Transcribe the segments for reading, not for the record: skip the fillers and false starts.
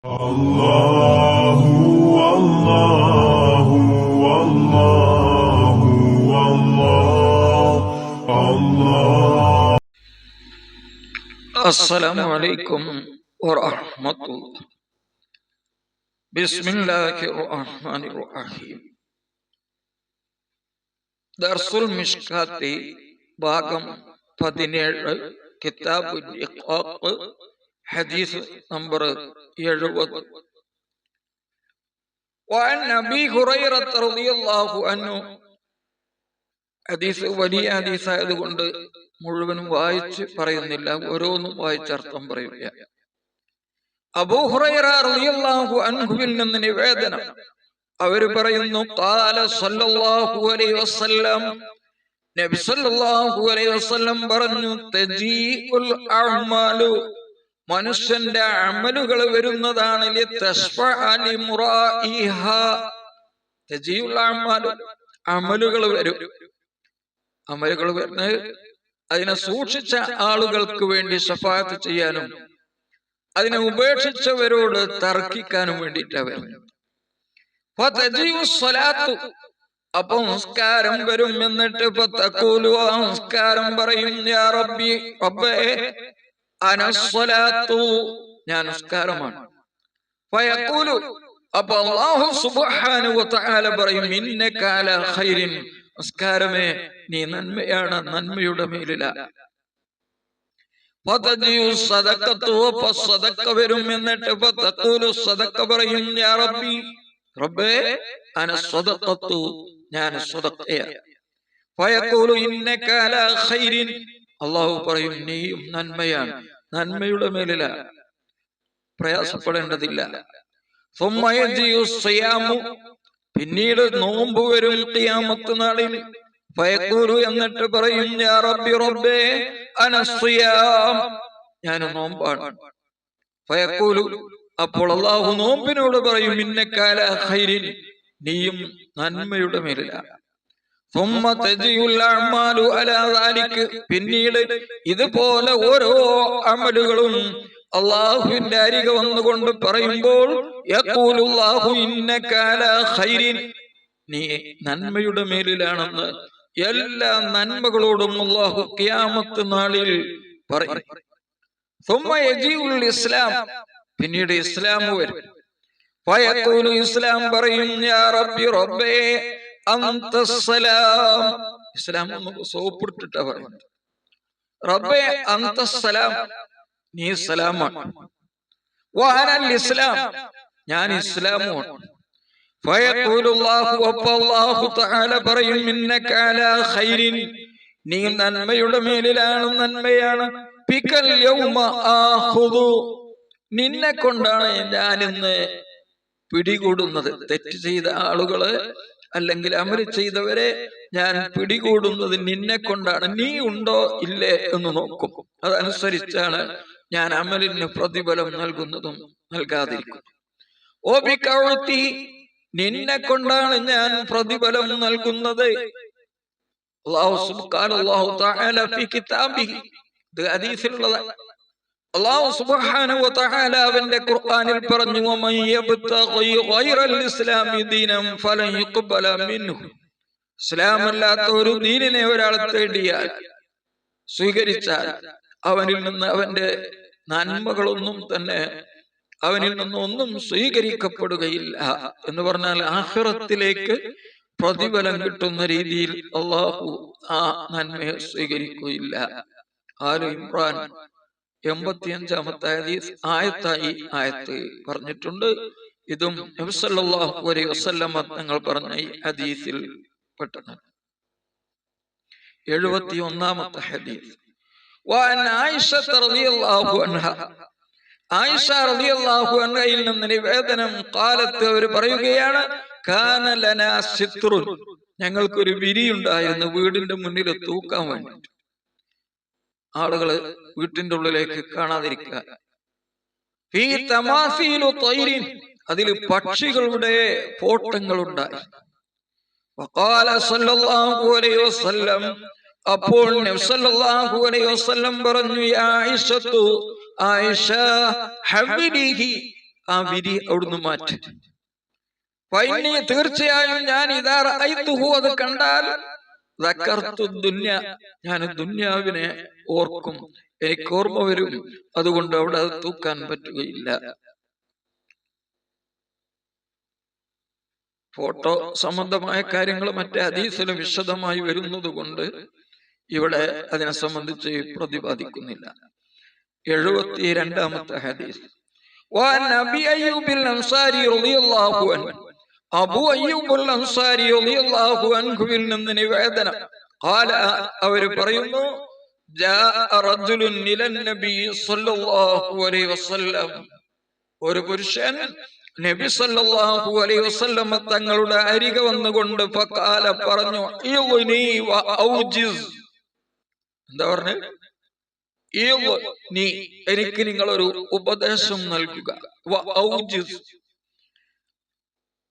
അല്ലാഹു അല്ലാഹു അല്ലാഹു അല്ലാഹു. അസ്സലാമു അലൈക്കും വറഹ്മത്തുള്ളാഹി. ബിസ്മില്ലാഹിർ റഹ്മാനിർ റഹീം. ദർസുൽ മിഷ്കാത്തി ഭാഗം 17, കിതാബുൽ ഇഖ്ഖാഖ്, ഹദീസ് നമ്പർ 70. വഅൻ അബീ ഹുറൈറത റളിയല്ലാഹു അൻഹു. ഹദീസ് വലിയ ഹദീസായതുകൊണ്ട് മുഴുവനും വായിച്ച് പറയുന്നില്ല, ഓരോന്നും വായിച്ചർത്ഥം പറയുക. അബൂ ഹുറൈറ റളിയല്ലാഹു അൻഹുവിൽ നിന്ന് നിവേദനം, അവര് പറയുന്നു, ഖാല സല്ലല്ലാഹു അലൈഹി വസല്ലം, നബി സല്ലല്ലാഹു അലൈഹി വസല്ലം പറഞ്ഞു, തജീഉൽ അഅ്മാലു, മനുഷ്യന്റെ അമലുകൾ വരുന്നതാണ്, ലിതശ്ഫഅ ലിമുറായിഹാ. തജീഉൽ അഅ്മാലു, അമലുകൾ വരും. അമലുകൾ വരുന്നത് അതിനെ സൂക്ഷിച്ച ആളുകൾക്ക് വേണ്ടി ശഫാഅത്ത് ചെയ്യാനും അതിനെ ഉപേക്ഷിച്ചവരോട് തർക്കിക്കാനും വേണ്ടിയിട്ടാണ്. അപ്പൊ നമസ്കാരം വരും. എന്നിട്ട് നമസ്കാരം പറയും, യാ റബ്ബി, റബ്ബേ, അനസ്സലാത്തു, ഞാൻ നമസ്കാരമാണ്. ഫയഖൂലു, അപ്പൊ അല്ലാഹു സുബ്ഹാനഹു വ തആല പറയും, ഇന്നക അലാ ഖൈരിൻ, നമസ്കാരമേ, നീ നന്മയാണ്, നന്മയുടെ മേലിലാണ്. സദഖ വരും. എന്നിട്ട് സദഖ പറയും, യാ റബ്ബി, റബ്ബേ, അന സദഖത്തു, ഞാൻ സദഖയാണ്. ഫയഖൂലു ഇന്നക അലാ ഖൈരിൻ, അല്ലാഹു പറയും, നീയും നന്മയാണ്, നന്മയുടെ മേലിലാണ്, പ്രയാസപ്പെടേണ്ടതില്ല. സുമ്മ യജിഉ സിയാമു, പിന്നീട് നോമ്പ് വരും ഖിയാമത്ത് നാളിൽ. ഫയഖൂലു, എന്നിട്ട് പറയും, യാ റബ്ബി, റബ്ബേ, അനസ്സിയാം, ഞാൻ നോമ്പാണ്. ഫയഖൂലു, അപ്പോൾ അല്ലാഹു നോമ്പിനോട് പറയും, ഇന്നക അലാ ഖൈരിൻ, നീയും നന്മയുടെ മേലിലാണ്. സുമ്മ തജിഉൽ അഅ്മാലു അലാ ദാലിക, പിന്നീട് ഇതുപോലെ ഓരോ അമലുകളും അല്ലാഹുവിന്റെ അരികെ വന്നുകൊണ്ട് പറയുമ്പോൾ, യഖൂലുല്ലാഹു ഇന്നക അലാ ഖൈരിൻ, നീ നന്മയുടെ മേലിലാണെന്ന് എല്ലാ നന്മകളോടും അല്ലാഹു ഖിയാമത്ത് നാളിൽ പറയും. സുമ്മ യജിഉൽ ഇസ്ലാം, പിന്നീട് ഇസ്ലാം വരും. ഫയഖൂലു, ഇസ്ലാം പറയും, യാ റബ്ബി, റബ്ബേ, അൻതസ്സലാം, ഇസ്ലാം സോപ്പിട്ടിട്ടാ പറയുന്നത്, റബ്ബേ, അൻതസ്സലാം, നീ സലാമാണ്. വഅനൽ ഇസ്ലാം, ഞാൻ ഇസ്ലാമുമാണ്. ഫയഖൂലുല്ലാഹു, അപ്പോൾ അല്ലാഹു തആല പറയും, ഇന്നക അലാ ഖൈരിൻ, നീ നന്മയുടെ മേലിലാണ്, നന്മയാണ്. ബികൽ യൗമ ആഖുദു, നിന്നെ കൊണ്ടാണ് ഞാൻ ഇന്ന് പിടികൂടുന്നത്. തെറ്റ് ചെയ്ത ആളുകള് അല്ലെങ്കിൽ അമൽ ചെയ്തവരെ ഞാൻ പിടികൂടുന്നത് നിന്നെ കൊണ്ടാണ്. നീ ഉണ്ടോ ഇല്ലേ എന്ന് നോക്കും. അതനുസരിച്ചാണ് ഞാൻ അമലിന് പ്രതിഫലം നൽകുന്നതും നൽകാതിരിക്കും. ഓ ബികൗതി, നിന്നെ കൊണ്ടാണ് ഞാൻ പ്രതിഫലം നൽകുന്നത്. അല്ലാഹു സുബ്ഹാനഹു തആല ഫി കിതാബിഹി, ഇത് ഹദീസിലുള്ളതാണ്. അല്ലാഹു സുബ്ഹാനഹു വ തആല അവന്റെ ഖുർആനിൽ പറഞ്ഞു, വമൻ യബ്തഗി ഗൈറൽ ഇസ്ലാമി ദീനൻ ഫലൻ യുഖ്ബല മിൻഹു, ഇസ്ലാമല്ലാത്ത ഒരു ദീനിനെ ഒരാൾ തേടിയാൽ, സ്വീകരിച്ചാൽ, അവനിൽ നിന്ന് അവന്റെ നന്മകളൊന്നും തന്നെ അവനിൽ നിന്നൊന്നും സ്വീകരിക്കപ്പെടുകയില്ല. എന്ന് പറഞ്ഞാൽ ആഖിറത്തിലേക്ക് പ്രതിഫലം കിട്ടുന്ന രീതിയിൽ അല്ലാഹു ആ നന്മയെ സ്വീകരിക്കുകയില്ല. ആലു ഇംറാൻ 85-ാമത്തെ ഹദീസ് ആയത്തായി ആയത്ത് പറഞ്ഞിട്ടുണ്ട്. ഇതും നബി സല്ലല്ലാഹു അലൈഹി വസല്ലം തങ്ങൾ പറഞ്ഞ ഈ ഹദീസിൽ പെട്ടതാണ്. 71-ാമത്തെ ഹദീസ്, വഅൻ ആയിഷ റളിയല്ലാഹു അൻഹ, ആയിഷ റളിയല്ലാഹു അൻഹയിൽ നിന്ന് നിവേദനം, ഖാലത്ത്, അവർ പറയുകയാണ്, കാന ലനാ സിത്റുൻ, ഞങ്ങൾക്കൊരു വിരിയുണ്ടായിരുന്നു വീടിന്റെ മുന്നിൽ തൂക്കാൻ വേണ്ടി, ആളുകള് വീട്ടിന്റെ ഉള്ളിലേക്ക് കാണാതിരിക്കാൻ. ഫീ തമാസീലു ത്വയ്രിൻ, അതിൽ പക്ഷികളുടെ ഫോട്ടങ്ങൾ ഉണ്ടായി. വഖാല സല്ലല്ലാഹു അലൈഹി വസല്ലം, അപ്പോൾ നബി സല്ലല്ലാഹു അലൈഹി വസല്ലം പറഞ്ഞു, യാ ആയിഷത്തു, ആയിഷ, ഹവ്ലിഹി, ആ വിധി അവിടുന്ന് മാറ്റി. തീർച്ചയായും ഞാൻ ഇതാ റഅയ്തുഹു, അത് കണ്ടാൽ ഞാൻ ദുന്യാവിനെ ഓർക്കും, എനിക്ക് ഓർമ്മ വരും, അതുകൊണ്ട് അവിടെ അത് തൂക്കാൻ പറ്റുകയില്ല. ഫോട്ടോ സംബന്ധമായ കാര്യങ്ങൾ മറ്റേ ഹദീസിലും വിശദമായി വരുന്നത് കൊണ്ട് ഇവിടെ അതിനെ സംബന്ധിച്ച് പ്രതിപാദിക്കുന്നില്ല. 72-ാമത്തെ ഹദീസ്. അബൂ അയ്യൂബുൽ അൻസാരി റളിയല്ലാഹു അൻഹുവിൽ നിന്ന് നിവേദനം, ഖാല, അവര് പറയുന്നു, ജാഅ റജുലുൻ ഇലൻ നബി സ്വല്ലല്ലാഹു അലൈഹി വസല്ലം, ഒരു പുരുഷൻ നബി സല്ലല്ലാഹു അലൈഹി വസല്ലം തങ്ങളുടെ അരികെ വന്നുകൊണ്ട് ഫഖാല, പറഞ്ഞു, ഇഗ്നി വ ഔജിസ്, എന്താ പറഞ്ഞു? നീ എനിക്ക് നിങ്ങളൊരു ഉപദേശം നൽകുക. വ ഔജിസ്,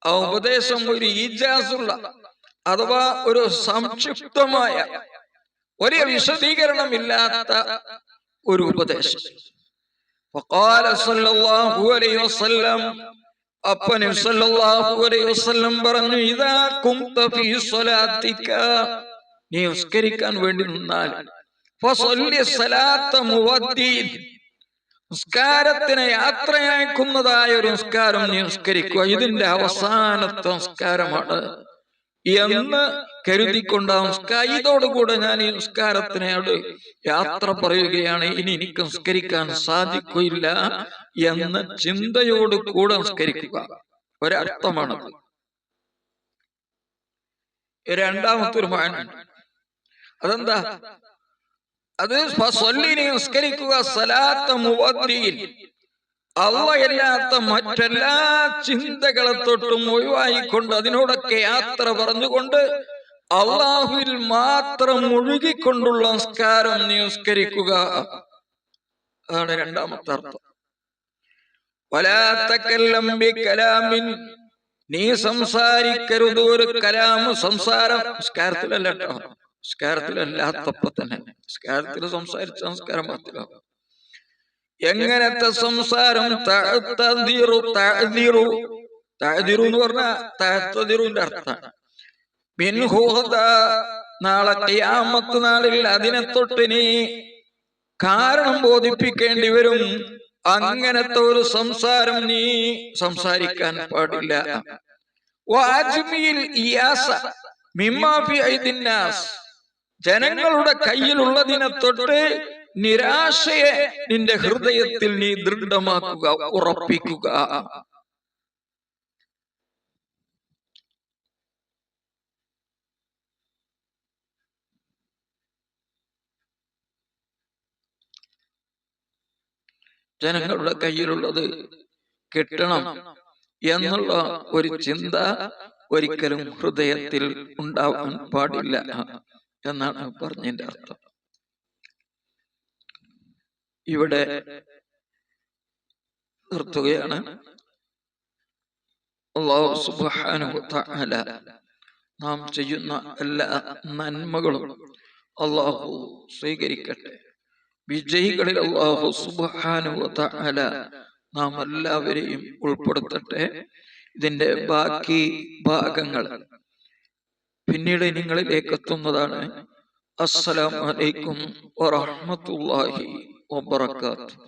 ആ ഉപദേശം ഒരു ഈജാസുള്ള അഥവാ ഒരു സംക്ഷിപ്തമായ വലിയ വിശദീകരണമില്ലാത്ത ഒരു ഉപദേശം. ഫഖാല സല്ലല്ലാഹു അലൈഹി വസല്ലം, അപ്പൻ സല്ലല്ലാഹു അലൈഹി വസല്ലം പറഞ്ഞു, ഇദാ കുംത ഫീ സ്വലാത്തിക, നീ നിസ്കരിക്കാൻ വേണ്ടി നിന്നാൽ, ഫസല്ലി സ്വലാത്ത മുവദ്ദീൻ, നിസ്കാരത്തിനെ യാത്രയാക്കുന്നതായ ഒരു നിസ്കാരം നീ നിസ്കരിക്കുക, ഇതിന്റെ അവസാനത്തെ നിസ്കാരമാണ് എന്ന് കരുതിക്കൊണ്ട് ഇതോടുകൂടെ ഞാൻ ഈ നിസ്കാരത്തിനോട് യാത്ര പറയുകയാണ്, ഇനി എനിക്ക് നിസ്കരിക്കാൻ സാധിക്കില്ല എന്ന ചിന്തയോട് കൂടെ നിസ്കരിക്കുക. ഒരർത്ഥമാണത്. രണ്ടാമത്തെ ഒരു മാന, അതെന്താ? അത് നിസ്കരിക്കുക, സലാത്ത മുവദ്ദീൻ, അല്ലാത്ത മറ്റെല്ലാ ചിന്തകളെ തൊട്ടും ഒഴിവായിക്കൊണ്ട് അതിനോടൊക്കെ യാത്ര പറഞ്ഞുകൊണ്ട് അള്ളാഹുവിൽ മാത്രം മുഴുകിക്കൊണ്ടുള്ള നിസ്കാരം നീ നിസ്കരിക്കുക. അതാണ് രണ്ടാമത്തെ അർത്ഥം. വലാ തകല്ലം ബികലാമിൻ, നീ സംസാരിക്കരുത് ഒരു കലാം, സംസാരം. നിസ്കാരത്തിലല്ല കേട്ടോ, നിസ്കാരത്തിലല്ലാത്തപ്പോ തന്നെ. നിസ്കാരത്തിൽ സംസാരിച്ച നിസ്കാരം പറ്റില്ല. എങ്ങനത്തെ സംസാരം? തഅ്ദിറു എന്ന് പറഞ്ഞാൽ തഅ്ദിറുന്റെ അർത്ഥമാണ്. നാളെ ഖിയാമത്ത് നാളിൽ അതിനെ തൊട്ട് നീ കാരണം ബോധിപ്പിക്കേണ്ടി വരും. അങ്ങനത്തെ ഒരു സംസാരം നീ സംസാരിക്കാൻ പാടില്ല. വഅജ്മിൽ ഇയാസ മിമ്മാ ഫി ഐദിന്നാസ്, ജനങ്ങളുടെ കയ്യിലുള്ളതിനെ തൊട്ട് നിരാശയെ നിന്റെ ഹൃദയത്തിൽ നീ ദൃഢമാക്കുക, ഉറപ്പിക്കുക. ജനങ്ങളുടെ കയ്യിലുള്ളത് കിട്ടണം എന്നുള്ള ഒരു ചിന്ത ഒരിക്കലും ഹൃദയത്തിൽ ഉണ്ടാവാൻ പാടില്ല എന്നാണ് പറഞ്ഞതിന്റെ അർത്ഥം. ഇവിടെ നിർത്തുകയാണ്. അല്ലാഹു സുബ്ഹാനഹു വതആല നാം ചെയ്യുന്ന എല്ലാ നന്മകളും അല്ലാഹു സ്വീകരിക്കട്ടെ. വിജയികളിൽ അല്ലാഹു സുബ്ഹാനഹു വതആല നാം എല്ലാവരെയും ഉൾപ്പെടുത്തട്ടെ. ഇതിന്റെ ബാക്കി ഭാഗങ്ങൾ പിന്നീട് നിങ്ങളിലേക്ക് എത്തുന്നതാണ്. അസ്സലാമു അലൈക്കും വറഹ്മത്തുള്ളാഹി വബറകാതുഹു.